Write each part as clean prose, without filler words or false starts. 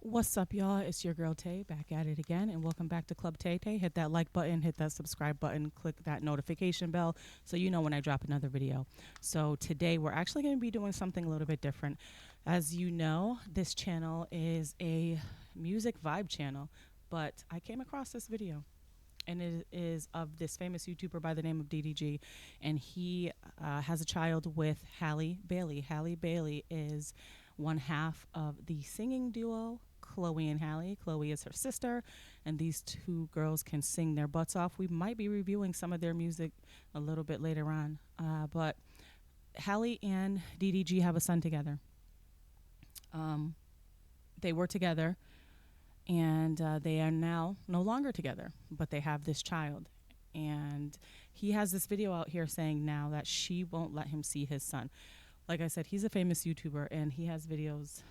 What's up, y'all? It's your girl Tay back at it again, and welcome back to Club Tay Tay. Hit that like button, hit that subscribe button, click that notification bell so you know when I drop another video. So, today we're actually going to be doing something a little bit different. As you know, this channel is a music vibe channel, but I came across this video. And it is of this famous YouTuber by the name of DDG, and he has a child with Halle Bailey. Halle Bailey is one half of the singing duo Chloe and Halle. Chloe is her sister, and these two girls can sing their butts off. We might be reviewing some of their music a little bit later on, but Halle and DDG have a son together. Um, they were together, and they are now no longer together, but they have this child. And he has this video out here saying now that she won't let him see his son. Like I said, he's a famous YouTuber, and he has videos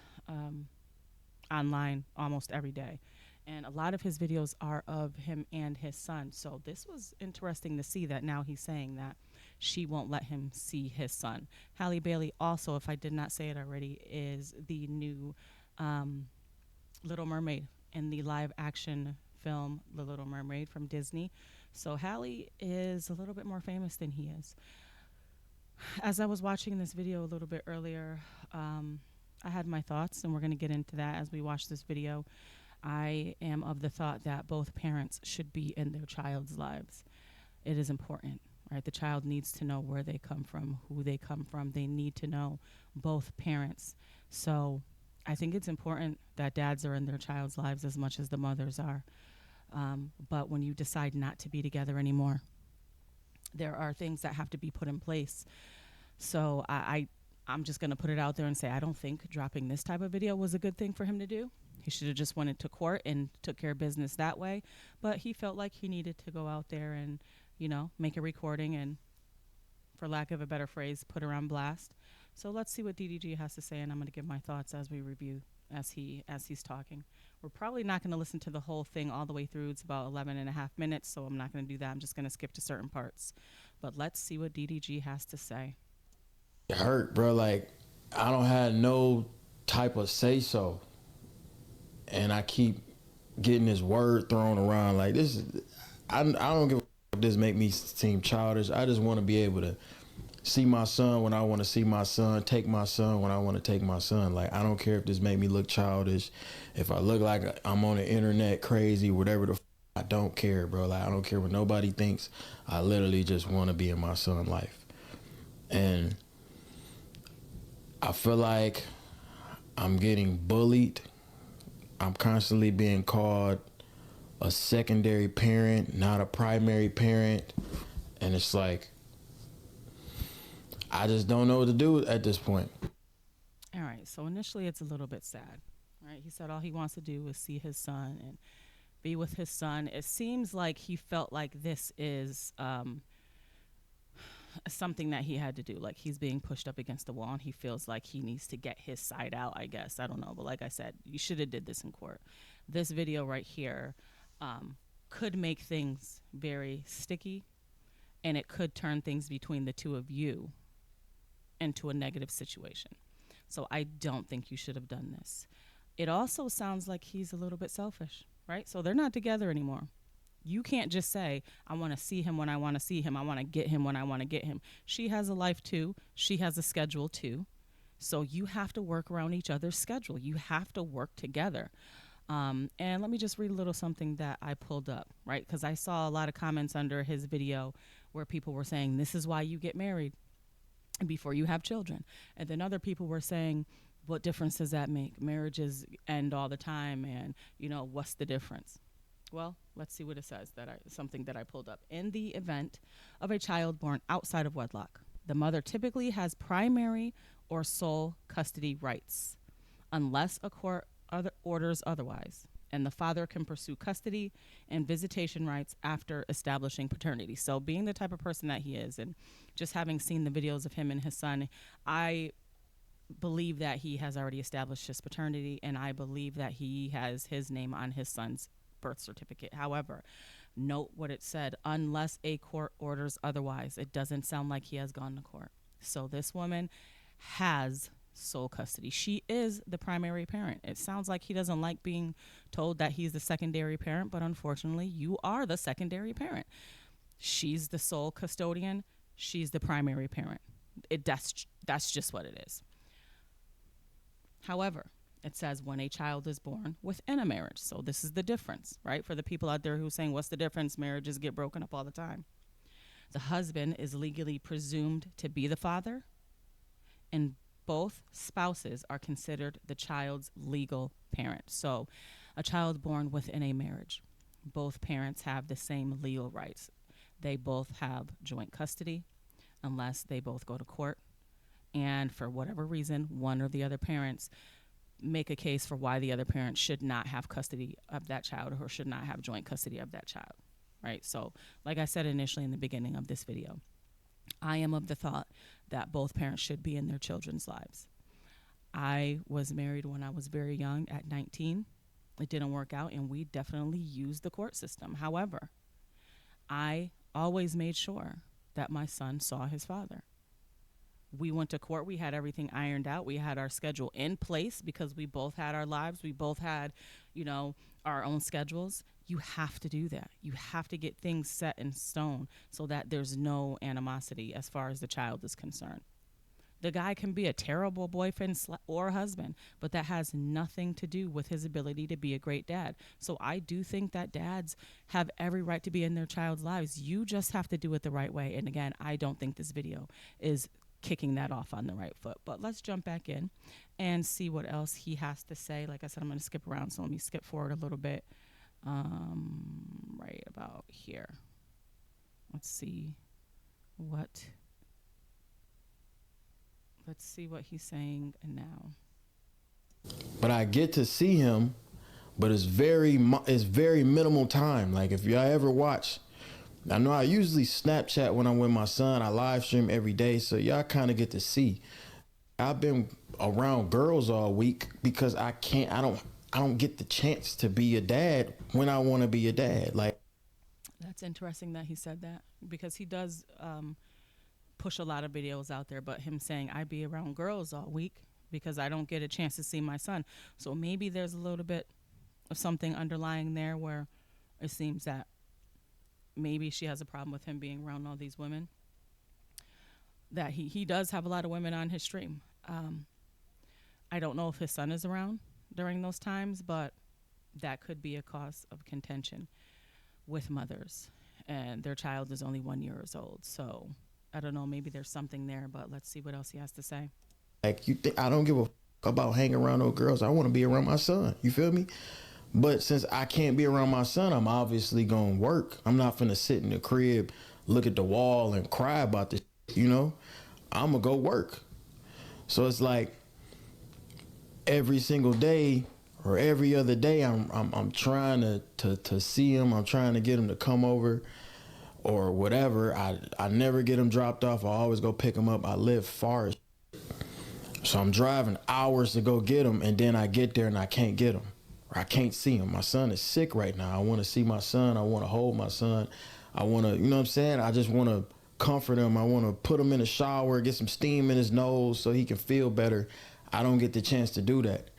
online almost every day. And a lot of his videos are of him and his son. So this was interesting to see that now he's saying that she won't let him see his son. Halle Bailey also, if I did not say it already, is the new Little Mermaid in the live action film The Little Mermaid from Disney. So Halle is a little bit more famous than he is. As I was watching this video a little bit earlier, I had my thoughts, and we're going to get into that as we watch this video. I am of the thought that both parents should be in their child's lives. It is important, right? The child needs to know where they come from, who they come from. They need to know both parents. So I think it's important that dads are in their child's lives as much as the mothers are. But when you decide not to be together anymore, there are things that have to be put in place. So I'm just going to put it out there and say I don't think dropping this type of video was a good thing for him to do. He should have just went into court and took care of business that way. But he felt like he needed to go out there and, make a recording and, for lack of a better phrase, put her on blast. So let's see what DDG has to say, and I'm going to give my thoughts as we review as he's talking. We're probably not going to listen to the whole thing all the way through. It's about 11 and a half minutes, so I'm not going to do that. I'm just going to skip to certain parts. But let's see what DDG has to say. It hurt, bro. Like, I don't have no type of say so, and I keep getting this word thrown around. Like, this is, I don't give a if this make me seem childish. I just want to be able to see my son when I want to see my son, take my son when I want to take my son. Like, I don't care if this make me look childish, if I look like I'm on the internet crazy, whatever I don't care, bro. Like, I don't care what nobody thinks. I literally just want to be in my son's life. And I feel like I'm getting bullied. I'm constantly being called a secondary parent, not a primary parent. And it's like, I just don't know what to do at this point. All right, so initially it's a little bit sad, right? He said all he wants to do is see his son and be with his son. It seems like he felt like this is something that he had to do. Like he's being pushed up against the wall, and he feels like he needs to get his side out, I guess. I don't know. But like I said, you should have did this in court. This video right here could make things very sticky, and it could turn things between the two of you into a negative situation. So I don't think you should have done this. It also sounds like he's a little bit selfish, right? So they're not together anymore. You can't just say, I want to see him when I want to see him. I want to get him when I want to get him. She has a life too. She has a schedule too. So you have to work around each other's schedule. You have to work together. And let me just read a little something that I pulled up, right? Because I saw a lot of comments under his video where people were saying, this is why you get married before you have children. And then other people were saying, what difference does that make? Marriages end all the time, and, what's the difference? Well, let's see what it says, something that I pulled up. In the event of a child born outside of wedlock, the mother typically has primary or sole custody rights, unless a court orders otherwise, and the father can pursue custody and visitation rights after establishing paternity. So being the type of person that he is, and just having seen the videos of him and his son, I believe that he has already established his paternity, and I believe that he has his name on his son's birth certificate. However, note what it said, unless a court orders otherwise. It doesn't sound like he has gone to court. So this woman has sole custody. She is the primary parent. It sounds like he doesn't like being told that he's the secondary parent, but unfortunately, you are the secondary parent. She's the sole custodian. She's the primary parent. That's just what it is. However, it says when a child is born within a marriage. So this is the difference, right? For the people out there who are saying, what's the difference? Marriages get broken up all the time. The husband is legally presumed to be the father, and both spouses are considered the child's legal parent. So a child born within a marriage, both parents have the same legal rights. They both have joint custody unless they both go to court. And for whatever reason, one or the other parents make a case for why the other parent should not have custody of that child or should not have joint custody of that child, right? So, like I said initially in the beginning of this video, I am of the thought that both parents should be in their children's lives. I was married when I was very young at 19. It didn't work out, and we definitely used the court system. However, I always made sure that my son saw his father. We went to court. We had everything ironed out. We had our schedule in place because we both had our lives. We both had, our own schedules. You have to do that. You have to get things set in stone so that there's no animosity as far as the child is concerned. The guy can be a terrible boyfriend or husband, but that has nothing to do with his ability to be a great dad. So I do think that dads have every right to be in their child's lives. You just have to do it the right way. And again, I don't think this video is kicking that off on the right foot. But let's jump back in and see what else he has to say. Like I said, I'm going to skip around, so let me skip forward a little bit. Right about here. Let's see what he's saying now. But I get to see him, but it's very minimal time. Like if y'all ever watch, I know I usually Snapchat when I'm with my son. I live stream every day, so y'all kind of get to see. I've been around girls all week because I don't get the chance to be a dad when I want to be a dad. Like, that's interesting that he said that, because he does push a lot of videos out there, but him saying I be around girls all week because I don't get a chance to see my son. So maybe there's a little bit of something underlying there where it seems that maybe she has a problem with him being around all these women. That he does have a lot of women on his stream. I don't know if his son is around during those times, but that could be a cause of contention with mothers. And their child is only 1 year old. So I don't know, maybe there's something there, but let's see what else he has to say. Like, you think I don't give a f- about hanging around those girls. I want to be around my son. You feel me? But since I can't be around my son, I'm obviously going to work. I'm not finna sit in the crib, look at the wall and cry about this, I'm going to go work. So it's like every single day or every other day, I'm trying to see him. I'm trying to get him to come over or whatever. I never get him dropped off. I always go pick him up. I live far as so I'm driving hours to go get him, and then I get there and I can't get him. Or I can't see him. My son is sick right now. I want to see my son. I want to hold my son. I want to, you know what I'm saying? I just want to comfort him. I want to put him in the shower, get some steam in his nose so he can feel better. I don't get the chance to do that.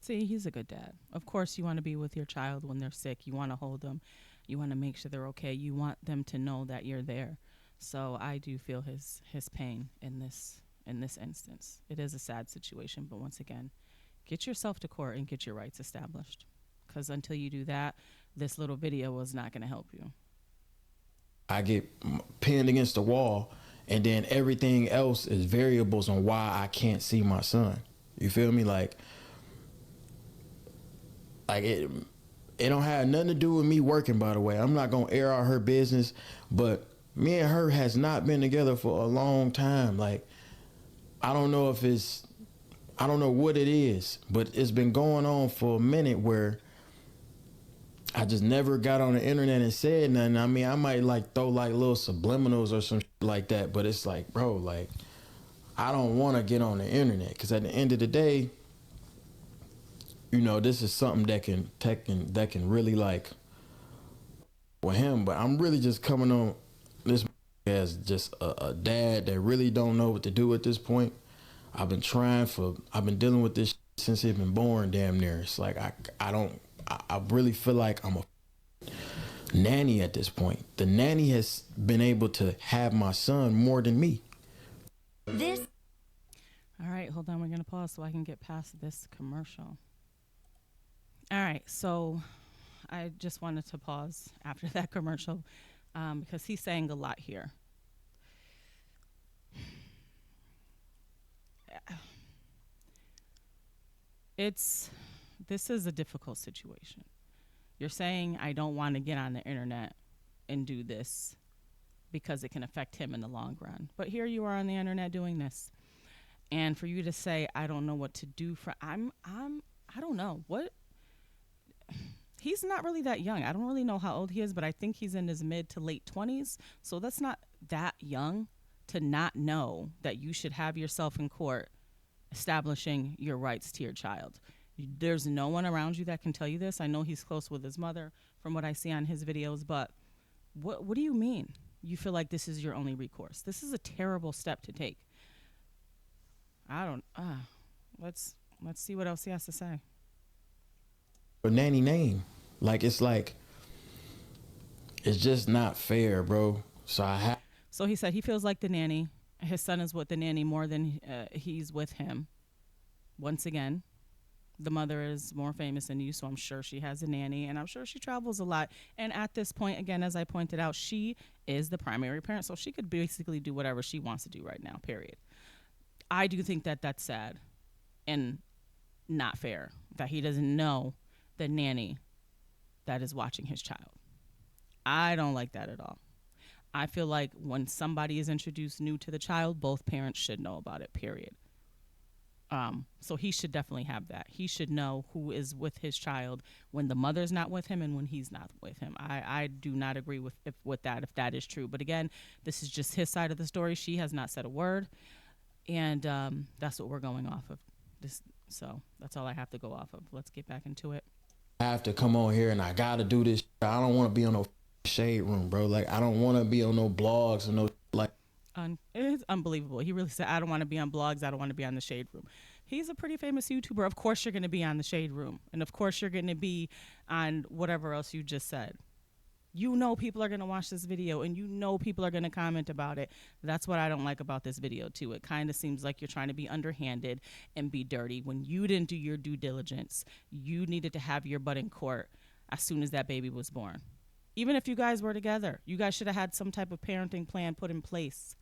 See, he's a good dad. Of course, you want to be with your child when they're sick. You want to hold them. You want to make sure they're okay. You want them to know that you're there. So I do feel his pain in this instance. It is a sad situation, but once again, get yourself to court and get your rights established. Because until you do that, this little video is not going to help you. I get pinned against the wall, and then everything else is variables on why I can't see my son. You feel me? Like it don't have nothing to do with me working, by the way. I'm not going to air out her business, but me and her has not been together for a long time. Like, I don't know what it is, but it's been going on for a minute where I just never got on the internet and said nothing. I mean, I might like throw like little subliminals or some shit like that, but it's like, bro, like, I don't want to get on the internet because at the end of the day, this is something that can really like with him. But I'm really just coming on this as just a dad that really don't know what to do at this point. I've been dealing with this since he's been born, damn near. It's like I really feel like I'm a nanny at this point. The nanny has been able to have my son more than me. This All right, hold on. We're going to pause so I can get past this commercial. All right, so I just wanted to pause after that commercial because he's saying a lot here. This is a difficult situation. You're saying I don't want to get on the internet and do this because it can affect him in the long run. But here you are on the internet doing this. And for you to say I don't know what to do for I don't know. What He's not really that young. I don't really know how old he is, but I think he's in his mid to late 20s. So that's not that young to not know that you should have yourself in court establishing your rights to your child. There's no one around you that can tell you this. I know he's close with his mother from what I see on his videos, but what do you mean? You feel like this is your only recourse? This is a terrible step to take. I don't let's see what else he has to say. A nanny name. It's just not fair, bro. So he said he feels like the nanny. His son is with the nanny more than he's with him. Once again, the mother is more famous than you, so I'm sure she has a nanny, and I'm sure she travels a lot. And at this point, again, as I pointed out, she is the primary parent, so she could basically do whatever she wants to do right now, period. I do think that that's sad and not fair that he doesn't know the nanny that is watching his child. I don't like that at all. I feel like when somebody is introduced new to the child, both parents should know about it, period. So he should definitely have that. He should know who is with his child when the mother's not with him and when he's not with him. I do not agree with that, if that is true. But again, this is just his side of the story. She has not said a word. And that's what we're going off of. So that's all I have to go off of. Let's get back into it. I have to come on here and I gotta do this. I don't want to be on no shade room, bro. I don't want to be on no blogs or no It's unbelievable. He really said, I don't want to be on blogs. I don't want to be on the shade room. He's a pretty famous YouTuber. Of course you're going to be on the shade room. And of course you're going to be on whatever else you just said. You know people are going to watch this video and you know people are going to comment about it. That's what I don't like about this video too. It kind of seems like you're trying to be underhanded and be dirty when you didn't do your due diligence. You needed to have your butt in court as soon as that baby was born. Even if you guys were together, you guys should have had some type of parenting plan put in place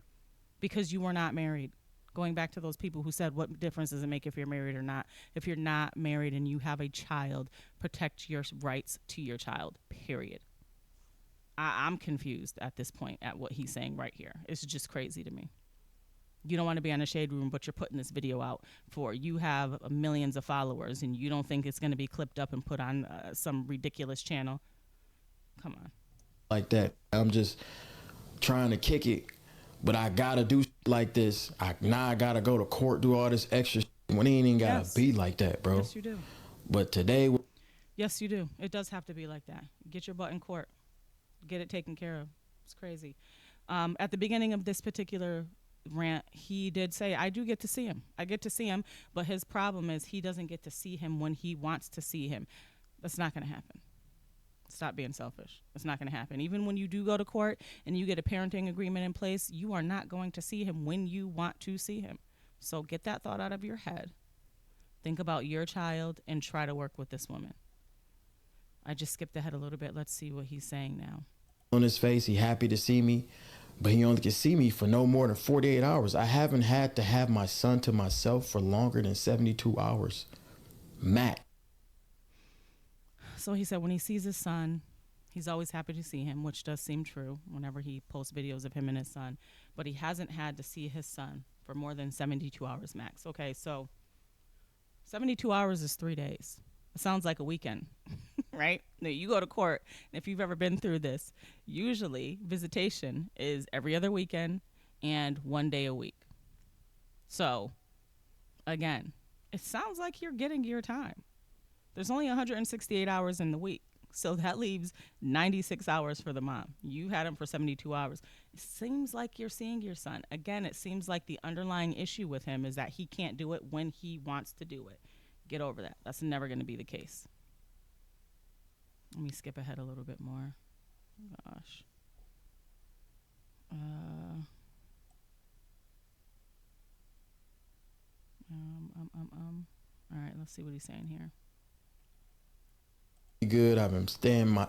because you were not married. Going back to those people who said, what difference does it make if you're married or not? If you're not married and you have a child, protect your rights to your child, period. I'm confused at this point at what he's saying right here. It's just crazy to me. You don't want to be on a shade room, but you're putting this video out for you have millions of followers and you don't think it's going to be clipped up and put on some ridiculous channel. Come on. Like that. I'm just trying to kick it, but I gotta do like this. Now I gotta go to court, do all this extra when it ain't even gotta be like that, bro. Yes, you do. But today. Yes, you do. It does have to be like that. Get your butt in court. Get it taken care of. It's crazy. At the beginning of this particular rant, he did say, I do get to see him. I get to see him, but his problem is he doesn't get to see him when he wants to see him. That's not going to happen. Stop being selfish. It's not going to happen. Even when you do go to court and you get a parenting agreement in place, you are not going to see him when you want to see him. So get that thought out of your head. Think about your child and try to work with this woman. I just skipped ahead a little bit. Let's see what he's saying now. On his face, he happy to see me, but he only can see me for no more than 48 hours. I haven't had to have my son to myself for longer than 72 hours. Matt. So he said when he sees his son, he's always happy to see him, which does seem true whenever he posts videos of him and his son. But he hasn't had to see his son for more than 72 hours max. Okay, so 72 hours is 3 days. It sounds like a weekend, right? Now, you go to court, and if you've ever been through this, usually visitation is every other weekend and 1 day a week. So, again, it sounds like you're getting your time. There's only 168 hours in the week. So that leaves 96 hours for the mom. You had him for 72 hours. It seems like you're seeing your son. Again, it seems like the underlying issue with him is that he can't do it when he wants to do it. Get over that. That's never going to be the case. Let me skip ahead a little bit more. Gosh. All right, let's see what he's saying here. Good. I've been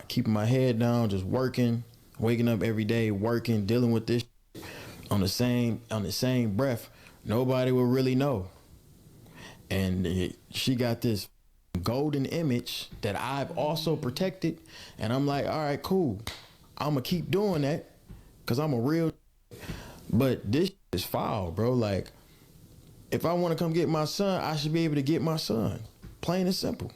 keeping my head down, just working, waking up every day, working, dealing with this on the same breath. Nobody will really know. And she got this golden image that I've also protected, and I'm like, all right, cool. I'm gonna keep doing that because I'm a real. But this is foul, bro. Like, if I want to come get my son, I should be able to get my son. Plain and simple.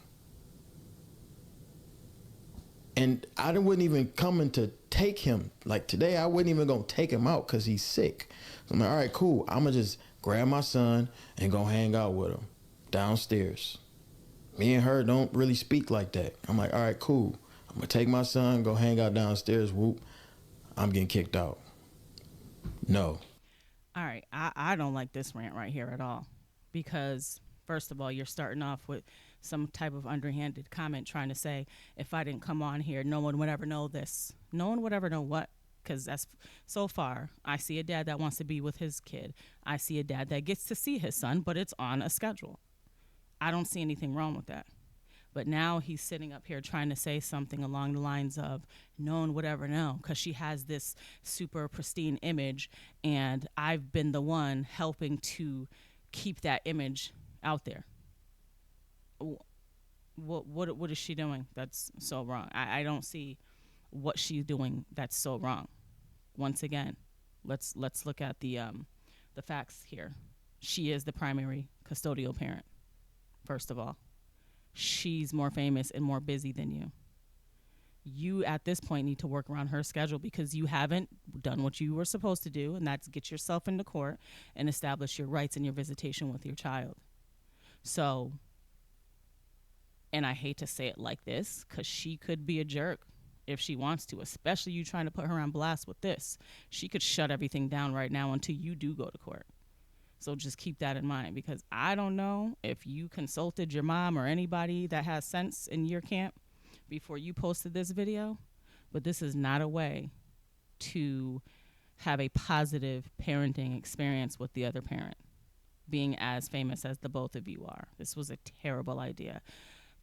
And I wasn't even coming to take him. Like today, I wasn't even gonna take him out because he's sick. So I'm like, all right, cool. I'm gonna just grab my son and go hang out with him downstairs. Me and her don't really speak like that. I'm like, all right, cool. I'm gonna take my son, go hang out downstairs. Whoop, I'm getting kicked out. No. All right, I don't like this rant right here at all, because first of all, you're starting off with some type of underhanded comment trying to say, if I didn't come on here, no one would ever know this. No one would ever know what? Because that's so far. I see a dad that wants to be with his kid. I see a dad that gets to see his son, but it's on a schedule. I don't see anything wrong with that. But now he's sitting up here trying to say something along the lines of, no one would ever know because she has this super pristine image, and I've been the one helping to keep that image out there. What is she doing that's so wrong? I don't see what she's doing that's so wrong. Once again, let's look at the facts here. She is the primary custodial parent. First of all, she's more famous and more busy than you. You at this point need to work around her schedule because you haven't done what you were supposed to do, and that's get yourself into court and establish your rights and your visitation with your child. So, and I hate to say it like this because she could be a jerk if she wants to, especially you trying to put her on blast with this. She could shut everything down right now until you do go to court. So just keep that in mind, because I don't know if you consulted your mom or anybody that has sense in your camp before you posted this video, but this is not a way to have a positive parenting experience with the other parent, being as famous as the both of you are. This was a terrible idea.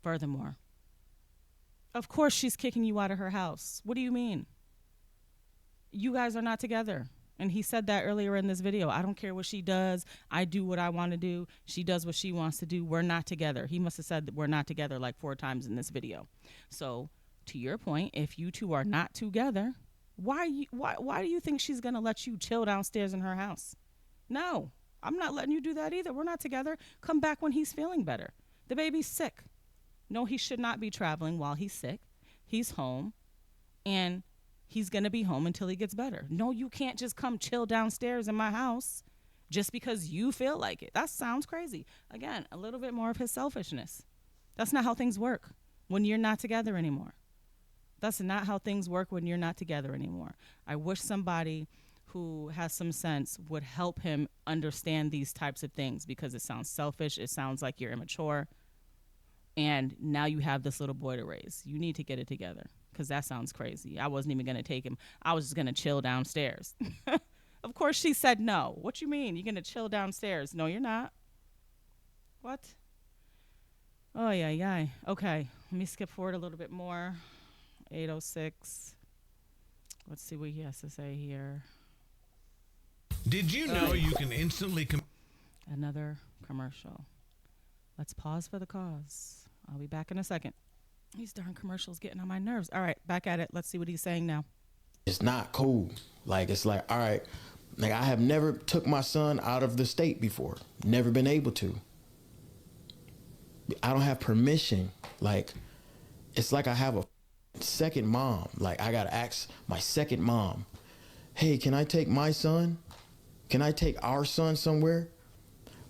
Furthermore, of course she's kicking you out of her house. What do you mean? You guys are not together. And he said that earlier in this video. I don't care what she does. I do what I want to do. She does what she wants to do. We're not together. He must have said that we're not together like 4 times in this video. So to your point, if you two are not together, why do you think she's going to let you chill downstairs in her house? No, I'm not letting you do that either. We're not together. Come back when he's feeling better. The baby's sick. No, he should not be traveling while he's sick. He's home, and he's going to be home until he gets better. No, you can't just come chill downstairs in my house just because you feel like it. That sounds crazy. Again, a little bit more of his selfishness. That's not how things work when you're not together anymore. That's not how things work when you're not together anymore. I wish somebody who has some sense would help him understand these types of things, because it sounds selfish. It sounds like you're immature. And now you have this little boy to raise. You need to get it together, because that sounds crazy. I wasn't even going to take him. I was just going to chill downstairs. Of course she said no. What you mean? You're going to chill downstairs? No, you're not. What? Oh, yeah. Okay, let me skip forward a little bit more. 8:06. Let's see what he has to say here. Did you know you can instantly... Another commercial. Let's pause for the cause. I'll be back in a second. These darn commercials getting on my nerves. All right, back at it. Let's see what he's saying now. It's not cool. Like, it's like, all right, like, I have never took my son out of the state before. Never been able to. I don't have permission. Like, it's like I have a second mom. Like, I got to ask my second mom, hey, can I take my son? Can I take our son somewhere?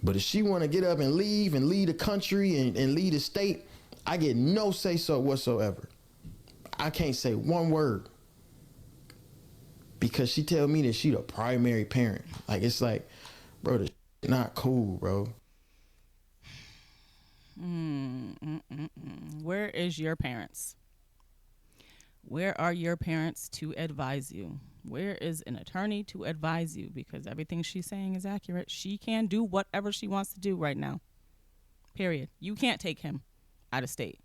But if she want to get up and leave the country and leave the state, I get no say so whatsoever. I can't say one word because she tell me that she the primary parent. Like, it's like, bro, this not cool, bro. Where is your parents? Where are your parents to advise you? Where is an attorney to advise you? Because everything she's saying is accurate. She can do whatever she wants to do right now. Period. You can't take him out of state.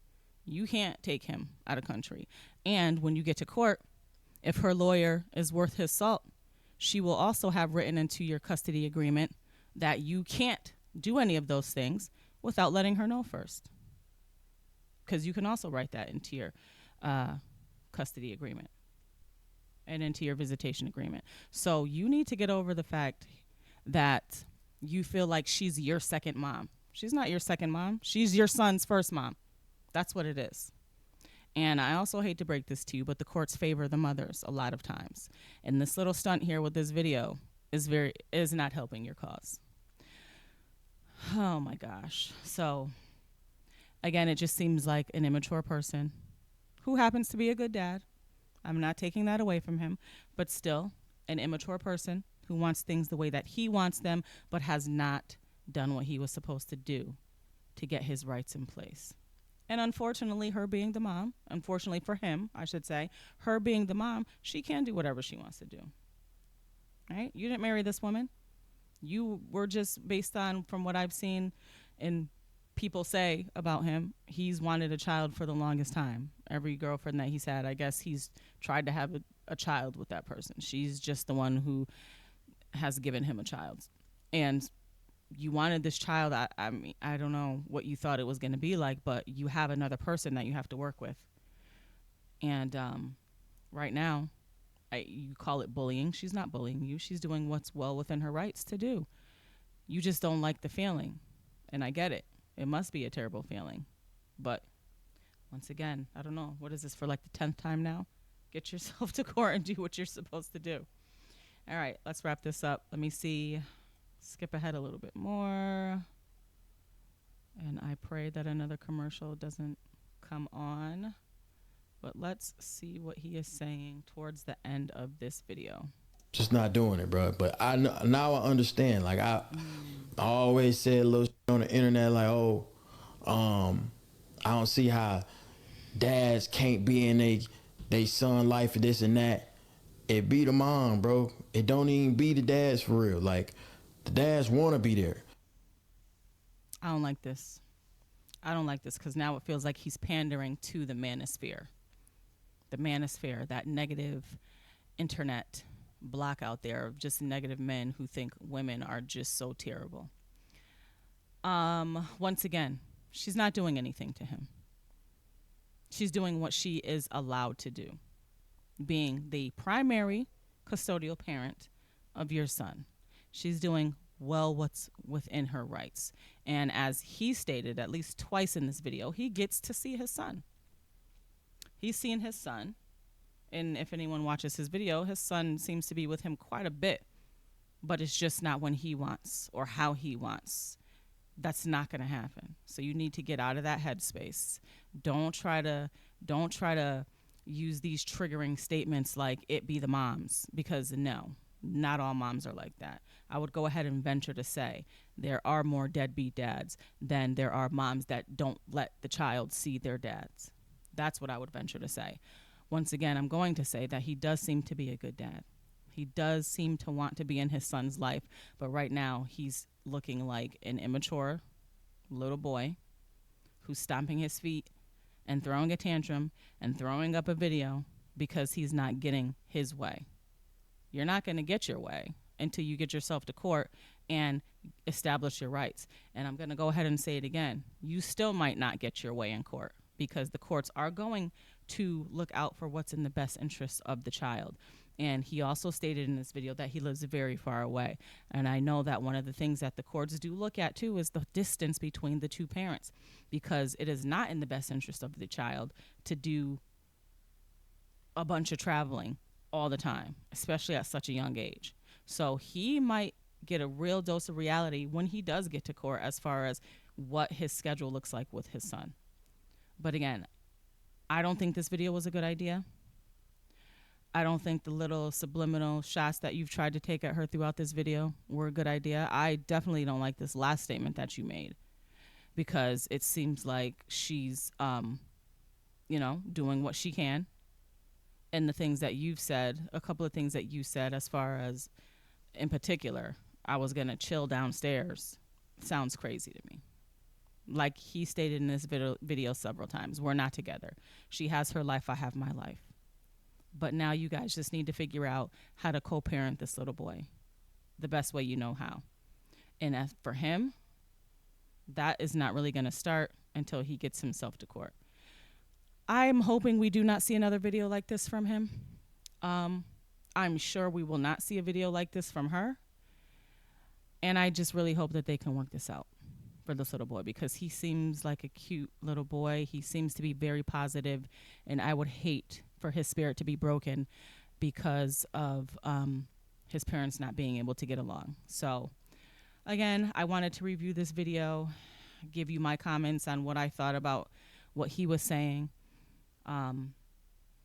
You can't take him out of country. And when you get to court, if her lawyer is worth his salt, she will also have written into your custody agreement that you can't do any of those things without letting her know first. Because you can also write that into your custody agreement and into your visitation agreement. So you need to get over the fact that you feel like she's your second mom. She's not your second mom. She's your son's first mom. That's what it is. And I also hate to break this to you, but the courts favor the mothers a lot of times. And this little stunt here with this video is not helping your cause. Oh my gosh. So again, it just seems like an immature person who happens to be a good dad. I'm not taking that away from him, but still an immature person who wants things the way that he wants them, but has not done what he was supposed to do to get his rights in place. And unfortunately, her being the mom, unfortunately for him, I should say, her being the mom, she can do whatever she wants to do. Right? You didn't marry this woman. You were just based on, from what I've seen and people say about him, he's wanted a child for the longest time. Every girlfriend that he's had, I guess he's tried to have a child with that person. She's just the one who has given him a child. And you wanted this child. I mean, I don't know what you thought it was going to be like, but you have another person that you have to work with. And right now, you call it bullying. She's not bullying you. She's doing what's well within her rights to do. You just don't like the feeling. And I get it. It must be a terrible feeling. But once again, I don't know. What is this for, like the 10th time now? Get yourself to court and do what you're supposed to do. All right, let's wrap this up. Let me see. Skip ahead a little bit more. And I pray that another commercial doesn't come on. But let's see what he is saying towards the end of this video. Just not doing it, bro. But now I understand. Like, I always said a little shit on the internet, like, I don't see how dads can't be in they son life and this and that. It be the mom, bro. It don't even be the dads for real. Like, the dads want to be there. I don't like this. I don't like this because now it feels like he's pandering to the manosphere. The manosphere, that negative internet block out there of just negative men who think women are just so terrible. Once again, she's not doing anything to him. She's doing what she is allowed to do, being the primary custodial parent of your son. She's doing well what's within her rights. And as he stated at least twice in this video, he gets to see his son. He's seen his son. And if anyone watches his video, his son seems to be with him quite a bit. But it's just not when he wants or how he wants. That's not going to happen. So you need to get out of that headspace. Don't try to use these triggering statements like it be the moms, because no, not all moms are like that. I would go ahead and venture to say there are more deadbeat dads than there are moms that don't let the child see their dads. That's what I would venture to say. Once again, I'm going to say that he does seem to be a good dad. He does seem to want to be in his son's life, but right now he's looking like an immature little boy who's stomping his feet and throwing a tantrum and throwing up a video because he's not getting his way. You're not going to get your way until you get yourself to court and establish your rights. And I'm going to go ahead and say it again. You still might not get your way in court because the courts are going to look out for what's in the best interest of the child. And he also stated in this video that he lives very far away. And I know that one of the things that the courts do look at too is the distance between the two parents, because it is not in the best interest of the child to do a bunch of traveling all the time, especially at such a young age. So he might get a real dose of reality when he does get to court as far as what his schedule looks like with his son. But again, I don't think this video was a good idea. I don't think the little subliminal shots that you've tried to take at her throughout this video were a good idea. I definitely don't like this last statement that you made, because it seems like she's, doing what she can. And the things that you've said, a couple of things that you said, as far as, in particular, I was going to chill downstairs, sounds crazy to me. Like he stated in this video several times, we're not together. She has her life, I have my life. But now you guys just need to figure out how to co-parent this little boy the best way you know how. And as for him, that is not really going to start until he gets himself to court. I'm hoping we do not see another video like this from him. I'm sure we will not see a video like this from her. And I just really hope that they can work this out for this little boy, because he seems like a cute little boy. He seems to be very positive, and I would hate for his spirit to be broken because of his parents not being able to get along. So again, I wanted to review this video, give you my comments on what I thought about what he was saying.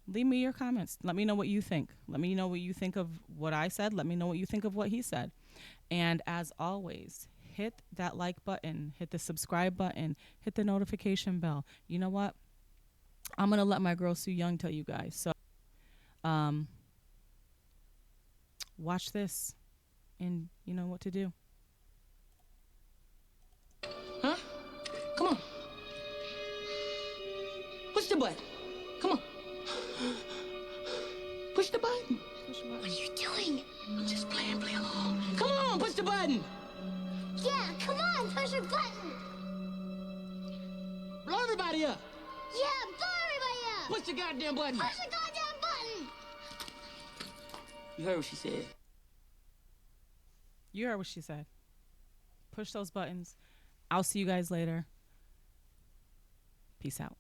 Leave me your comments. Let me know what you think. Let me know what you think of what I said. Let me know what you think of what he said. And as always, hit that like button, hit the subscribe button, hit the notification bell. You know what? I'm going to let my girl Sue Young tell you guys. So watch this and you know what to do. Huh? Come on. Push the button. Come on. Push the button. What are you doing? I'm just playing, play along. Come on, push the button. Yeah, come on, push a button. Blow everybody up. Yeah, blow everybody up. Push the goddamn button. Push the goddamn button. You heard what she said. You heard what she said. Push those buttons. I'll see you guys later. Peace out.